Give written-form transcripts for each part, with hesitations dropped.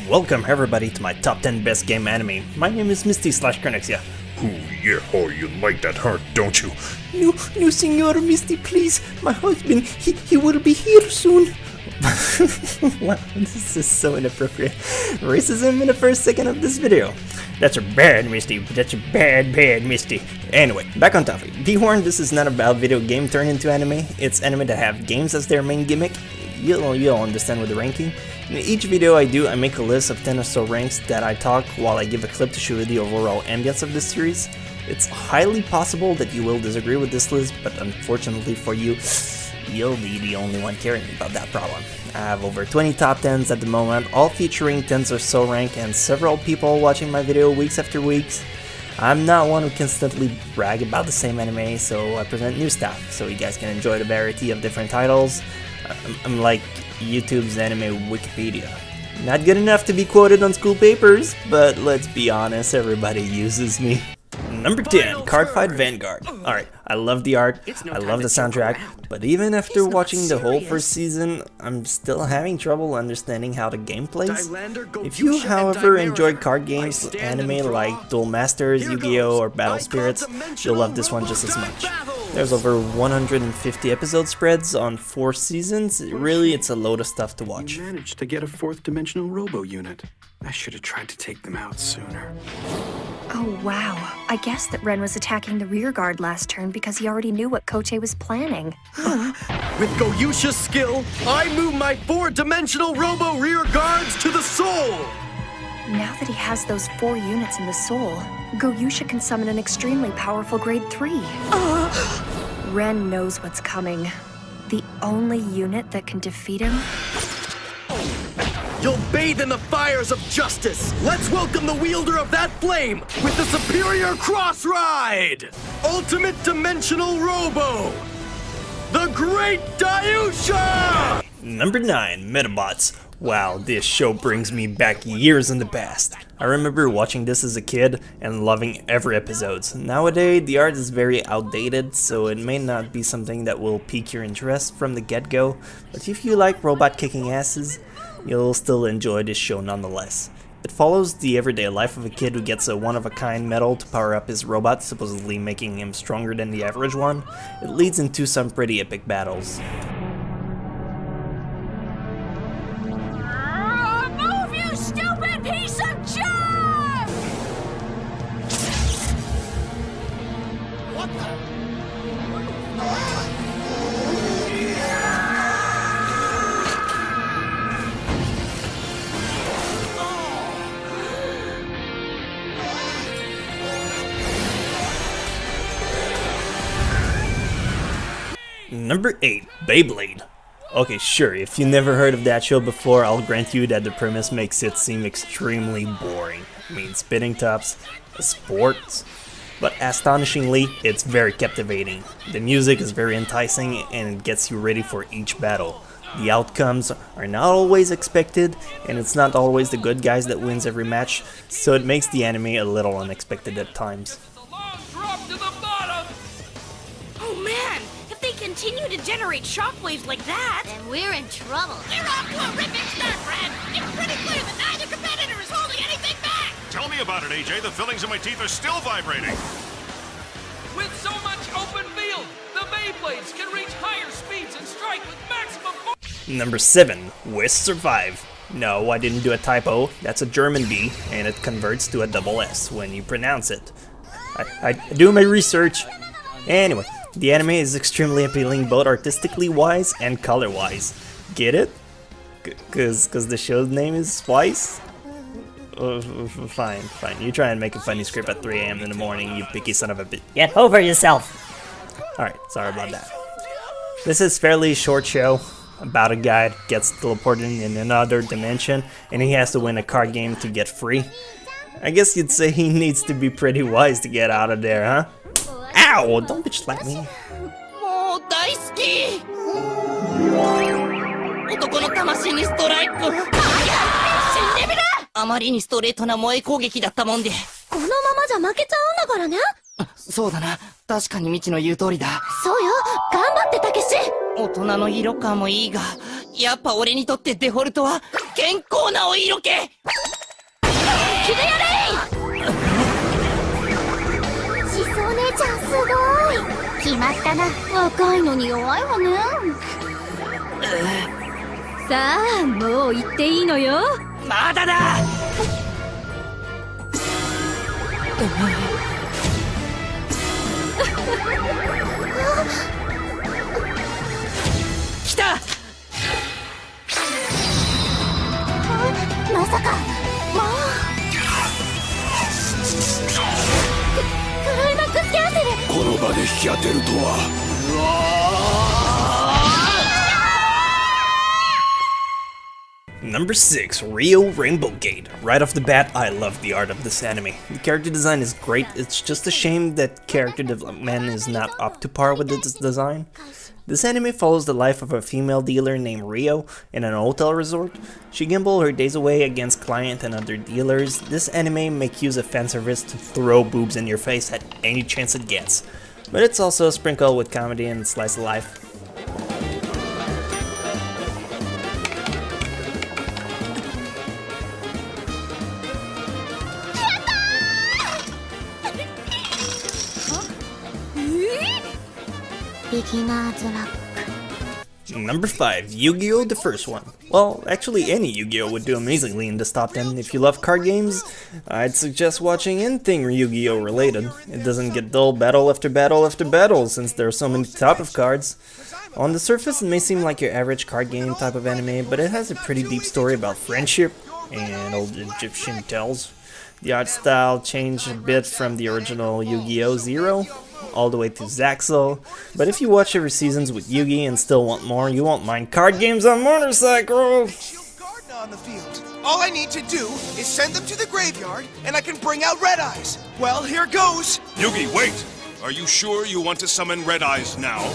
Welcome everybody to my top 10 best game anime. My name is Misty/Kernexia. Ooh, yeah, oh, you like that hurt, don't you? No, Senor Misty, please. My husband, he will be here soon. Wow, this is so inappropriate. Racism in the first second of this video. That's a bad Misty. That's a bad Misty. Anyway, back on topic. Be-warned, this is not about video game turned into anime. It's anime that have games as their main gimmick. You'll understand with the ranking. In each video I do, I make a list of 10 or so ranks that I talk while I give a clip to show you the overall ambience of this series. It's highly possible that you will disagree with this list, but unfortunately for you, you'll be the only one caring about that problem. I have over 20 top 10s at the moment, all featuring 10s or so rank, and several people watching my video weeks after weeks. I'm not one who constantly brag about the same anime, so I present new stuff, so you guys can enjoy the variety of different titles. I'm like YouTube's anime Wikipedia. Not good enough to be quoted on school papers, but let's be honest, everybody uses me. Number 10, Cardfight Vanguard. Alright, I love the art, I love the soundtrack, but even after watching the whole first season, I'm still having trouble understanding how the game plays. If you, however, enjoy card games, anime like Duel Masters, Yu-Gi-Oh! Or Battle Spirits, you'll love this one just as much. There's over 150 episode spreads on 4 seasons. Really, it's a load of stuff to watch. You managed to get a 4th dimensional robo unit. I should have tried to take them out sooner. Oh wow, I guess that Ren was attacking the rear guard last turn because he already knew what Kote was planning. With Goyusha's skill, I move my 4-dimensional robo rear guards to the soul! Now that he has those 4 units in the soul, Goyusha can summon an extremely powerful grade 3. Ren knows what's coming. The only unit that can defeat him? You'll bathe in the fires of justice! Let's welcome the wielder of that flame with the superior cross ride! Ultimate Dimensional Robo! The Great Dayusha! Number 9, Medabots. Wow, this show brings me back years in the past. I remember watching this as a kid and loving every episode. Nowadays, the art is very outdated, so it may not be something that will pique your interest from the get-go, but if you like robot kicking asses, you'll still enjoy this show nonetheless. It follows the everyday life of a kid who gets a one-of-a-kind medal to power up his robot, supposedly making him stronger than the average one. It leads into some pretty epic battles. Move, you stupid piece of junk! What the? Number 8, Beyblade. Okay, sure, if you never heard of that show before, I'll grant you that the premise makes it seem extremely boring. I mean, spitting tops, sports, but astonishingly, it's very captivating. The music is very enticing and it gets you ready for each battle. The outcomes are not always expected, and it's not always the good guys that wins every match, so it makes the anime a little unexpected at times. Oh man! If they continue to generate shockwaves like that, then we're in trouble. We're off to a ripping start, Fred! It's pretty clear that neither competitor is holding anything back! Tell me about it, AJ. The fillings in my teeth are still vibrating. With so much open field, the Beyblades can reach higher speeds and strike with maximum force. Number 7, West Survive. No, I didn't do a typo. That's a German B, and it converts to a double S when you pronounce it. I do my research. Anyway, the anime is extremely appealing both artistically wise and color wise. Get it? Cause the show's name is Twice? Fine. You try and make a funny script at 3 AM in the morning, you picky son of a bitch. Get over yourself! Alright, sorry about that. This is a fairly short show about a guy that gets teleported in another dimension and he has to win a card game to get free. I guess you'd say he needs to be pretty wise to get out of there, huh? Ow! Don't bitch slap me. もう大好き男の魂にストライク死んでみろあまりにストレートな萌え攻撃だったもんでこのままじゃ負けちゃうんだからねそうだな確かに未知の言う通りだそうよ頑張ってたけし大人の色感もいいがやっぱ俺にとってデフォルトは健康なお色気気でやれ。しそお姉ちゃんすごい。決まったな。若いのに弱いわね。さあ、もう行っていいのよ。まだだ。来た。まさか。もうクライマックスキャンセル。この場で引き当てるとは。Number 6, Rio Rainbow Gate. Right off the bat, I love the art of this anime. The character design is great, it's just a shame that character development is not up to par with its design. This anime follows the life of a female dealer named Rio in an hotel resort. She gambles her days away against clients and other dealers. This anime makes use of fan service to throw boobs in your face at any chance it gets. But it's also sprinkled with comedy and slice of life. Beginner's luck. Number 5, Yu-Gi-Oh! The first one. Well, actually any Yu-Gi-Oh! Would do amazingly in this top 10. If you love card games, I'd suggest watching anything Yu-Gi-Oh! Related. It doesn't get dull battle after battle after battle since there are so many type of cards. On the surface, it may seem like your average card game type of anime, but it has a pretty deep story about friendship and old Egyptian tales. The art style changed a bit from the original Yu-Gi-Oh! Zero all the way to Zaxel, but if you watch every seasons with Yugi and still want more, you won't mind card games on motorcycles. Garden on the field. All I need to do is send them to the graveyard, and I can bring out Red Eyes. Well, here goes. Yugi, wait! Are you sure you want to summon Red Eyes now?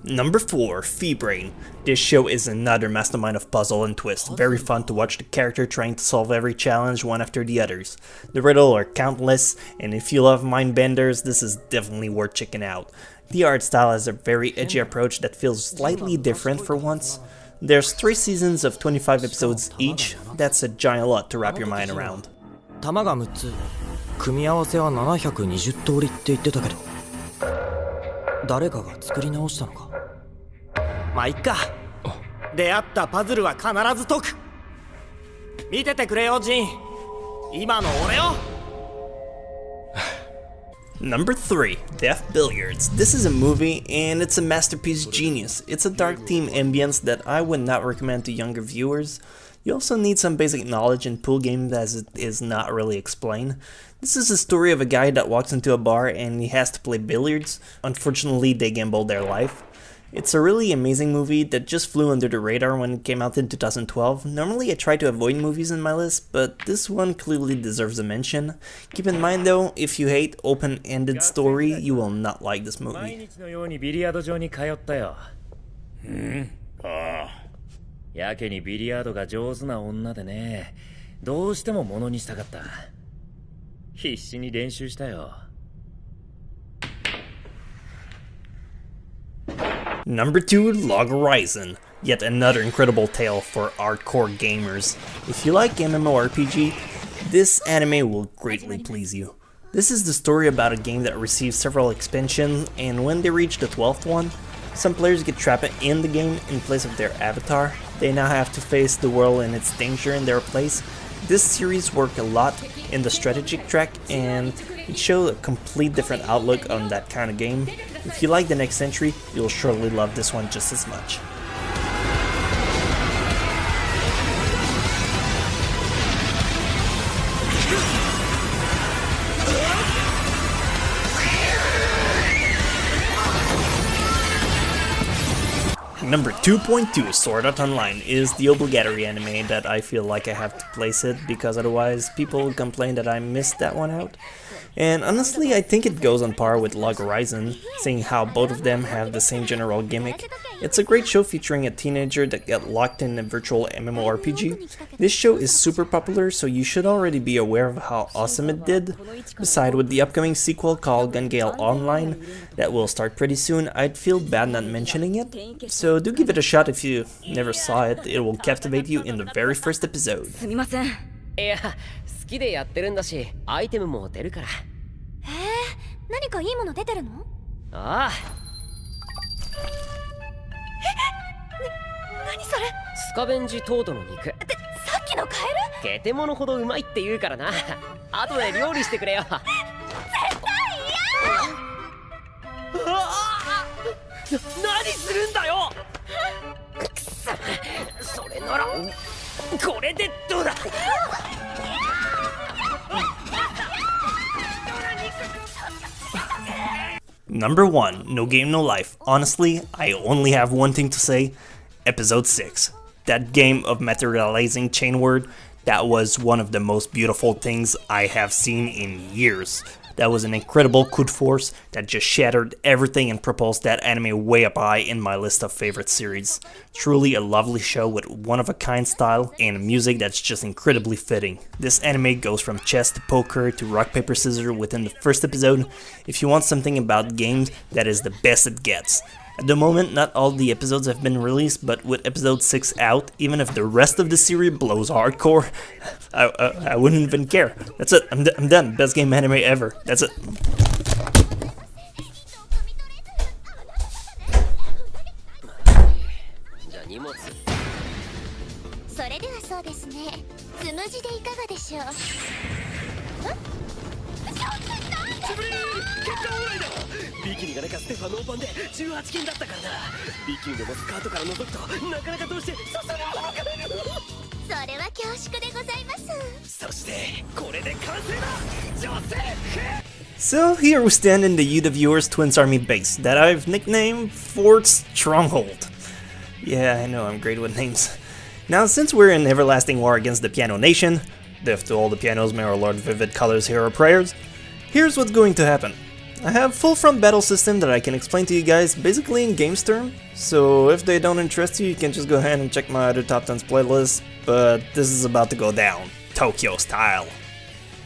Number 4, Fee-Brain. This show is another mastermind of puzzle and twist. Very fun to watch the character trying to solve every challenge one after the others. The riddles are countless, and if you love mind benders, this is definitely worth checking out. The art style has a very edgy approach that feels slightly different for once. There's 3 seasons of 25 episodes each. That's a giant lot to wrap your mind around. 玉が6つ、組み合わせは720通りって言ってたけど、誰かが作り直したのか。まあいっか。出会ったパズルは必ず解く。見ててくれよジン。今の俺を。Number 3, Death Billiards. This is a movie and it's a masterpiece genius. It's a dark theme ambience that I would not recommend to younger viewers. You also need some basic knowledge in pool games as it is not really explained. This is a story of a guy that walks into a bar and he has to play billiards. Unfortunately, they gamble their life. It's a really amazing movie that just flew under the radar when it came out in 2012. Normally I try to avoid movies in my list, but this one clearly deserves a mention. Keep in mind though, if you hate open-ended story, you will not like this movie. やけにビリヤードが上手な女でね、どうしてもものにしたかった。必死に練習したよ。Number 2, Log Horizon. Yet another incredible tale for hardcore gamers. If you like MMORPG, this anime will greatly please you. This is the story about a game that receives several expansions, and when they reach the 12th one, some players get trapped in the game in place of their avatar. They now have to face the world and its danger in their place. This series worked a lot in the strategic track, and it showed a complete different outlook on that kind of game. If you like the next entry, you'll surely love this one just as much. Number 2.2, Sword Art Online, is the obligatory anime that I feel like I have to place it because otherwise people would complain that I missed that one out. And honestly, I think it goes on par with Log Horizon, seeing how both of them have the same general gimmick. It's a great show featuring a teenager that got locked in a virtual MMORPG. This show is super popular, so you should already be aware of how awesome it did. Besides, with the upcoming sequel called Gun Gale Online, that will start pretty soon, I'd feel bad not mentioning it. So do give it a shot if you never saw it, it will captivate you in the very first episode. すみません。いや、好きでやってるんだし、アイテムも出るから。へえ、何かいいもの出てるの？ああ。何それ？スカベンジトートの肉。さっきのカエル？ゲテモノほどうまいって言うからな。後で料理してくれよ。絶対嫌！何するんだよ。くそ、それならこれでどうだ。Number 1, No Game No Life. Honestly, I only have one thing to say. Episode 6. That game of materializing chain word, that was one of the most beautiful things I have seen in years. That was an incredible coup de force that just shattered everything and propulsed that anime way up high in my list of favorite series. Truly a lovely show with one-of-a-kind style and music that's just incredibly fitting. This anime goes from chess to poker to rock paper scissors within the first episode. If you want something about games, that is the best it gets. At the moment, not all the episodes have been released, but with episode 6 out, even if the rest of the series blows hardcore, I wouldn't even care. That's it, I'm done. Best game anime ever. That's it. それではそうですね。つむじでいかがでしょう？ビキニがなきゃステファノーパンで18件だったからな。ビキニでもスカートから覗くとなかなかどうして刺さるものが出る。それは恐縮でございます。そしてこれで完成だ。女性。 So here we stand in the Yuta Viewers Twins Army base that I've nicknamed Fort Stronghold. Yeah, I know I'm great with names. Now, since we're in everlasting war against the Piano Nation, death to all the pianos, may our Lord Vivid Colors hear our prayers, here's what's going to happen. I have full front battle system that I can explain to you guys basically in games term, so if they don't interest you, you can just go ahead and check my other top 10s playlist, but this is about to go down, Tokyo style.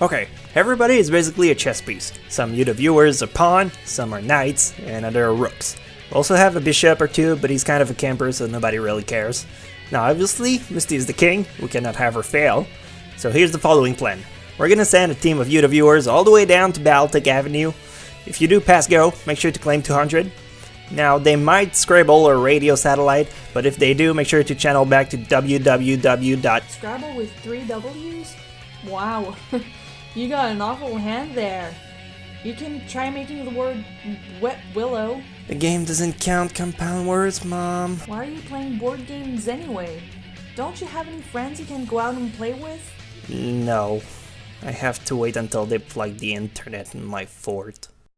Okay, everybody is basically a chess piece. Some Yuta viewers are pawn, some are knights, and other are rooks. We also have a bishop or two, but he's kind of a camper, so nobody really cares. Now obviously, Misty is the king, we cannot have her fail, so here's the following plan. We're gonna send a team of Yuta viewers all the way down to Baltic Avenue. If you do pass go, make sure to claim 200. Now, they might Scrabble or radio satellite, but if they do, make sure to channel back to www. Scrabble with 3 W's? Wow, you got an awful hand there. You can try making the word wet willow. The game doesn't count compound words, Mom. Why are you playing board games anyway? Don't you have any friends you can go out and play with? No. I have to wait until they plug the internet in my fort.